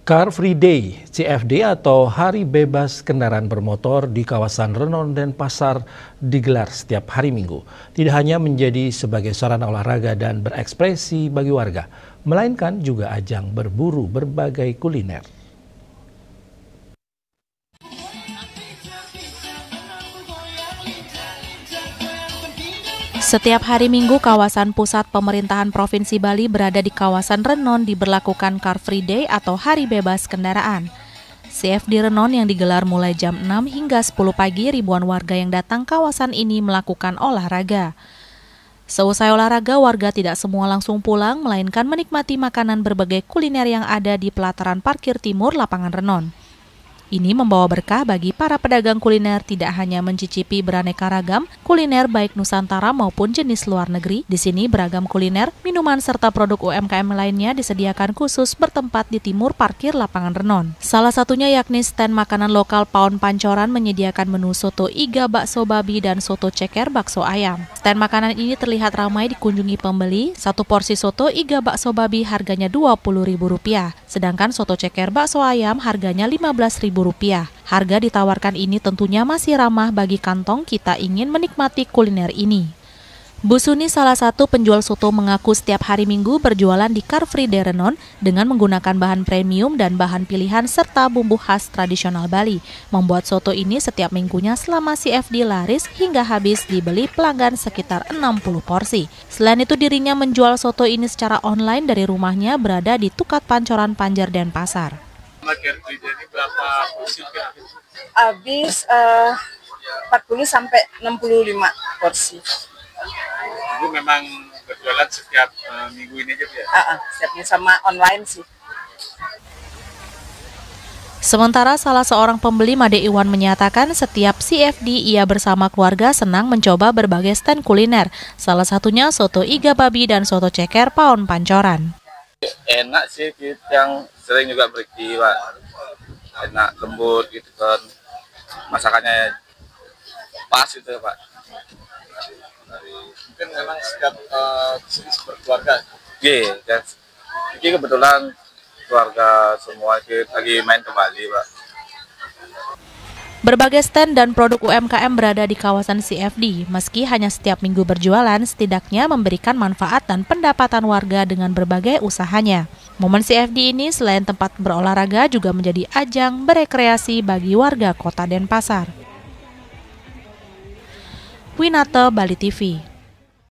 Car Free Day (CFD) atau Hari Bebas Kendaraan Bermotor di kawasan Renon Denpasar digelar setiap hari Minggu. Tidak hanya menjadi sebagai sarana olahraga dan berekspresi bagi warga, melainkan juga ajang berburu berbagai kuliner. Setiap hari Minggu, kawasan pusat pemerintahan Provinsi Bali berada di kawasan Renon diberlakukan Car Free Day atau Hari Bebas Kendaraan. CFD Renon yang digelar mulai jam 6 hingga 10 pagi, ribuan warga yang datang kawasan ini melakukan olahraga. Seusai olahraga, warga tidak semua langsung pulang, melainkan menikmati makanan berbagai kuliner yang ada di pelataran parkir timur lapangan Renon. Ini membawa berkah bagi para pedagang kuliner, tidak hanya mencicipi beraneka ragam kuliner baik Nusantara maupun jenis luar negeri. Di sini beragam kuliner, minuman serta produk UMKM lainnya disediakan khusus bertempat di timur parkir lapangan Renon. Salah satunya yakni stand makanan lokal Paon Pancoran menyediakan menu soto iga bakso babi dan soto ceker bakso ayam. Stand makanan ini terlihat ramai dikunjungi pembeli. Satu porsi soto iga bakso babi harganya Rp20.000, sedangkan soto ceker bakso ayam harganya Rp15.000. Harga ditawarkan ini tentunya masih ramah bagi kantong kita ingin menikmati kuliner ini. Bu Suni, salah satu penjual soto, mengaku setiap hari Minggu berjualan di Car Free Day Renon dengan menggunakan bahan premium dan bahan pilihan serta bumbu khas tradisional Bali. Membuat soto ini setiap minggunya selama CFD laris hingga habis dibeli pelanggan sekitar 60 porsi. Selain itu, dirinya menjual soto ini secara online dari rumahnya berada di Tukat Pancoran, Panjar, Denpasar. Ini berapa porsi kira-kira? Habis 40 sampai 65 porsi. Ibu memang berjualan setiap minggu ini aja ya? Setiapnya sama online sih. Sementara salah seorang pembeli, Made Iwan, menyatakan setiap CFD ia bersama keluarga senang mencoba berbagai stand kuliner. Salah satunya soto iga babi dan soto ceker Paon Pancoran. Enak sih, yang sering juga beri, Pak. Enak, lembut gitu kan. Masakannya pas gitu, Pak. Mungkin memang setiap sini berkeluarga. Iya, dan ini kebetulan keluarga semua lagi main ke Bali, Pak. Berbagai stand dan produk UMKM berada di kawasan CFD. Meski hanya setiap minggu berjualan, setidaknya memberikan manfaat dan pendapatan warga dengan berbagai usahanya. Momen CFD ini selain tempat berolahraga juga menjadi ajang berekreasi bagi warga kota Denpasar. Winata, Bali TV.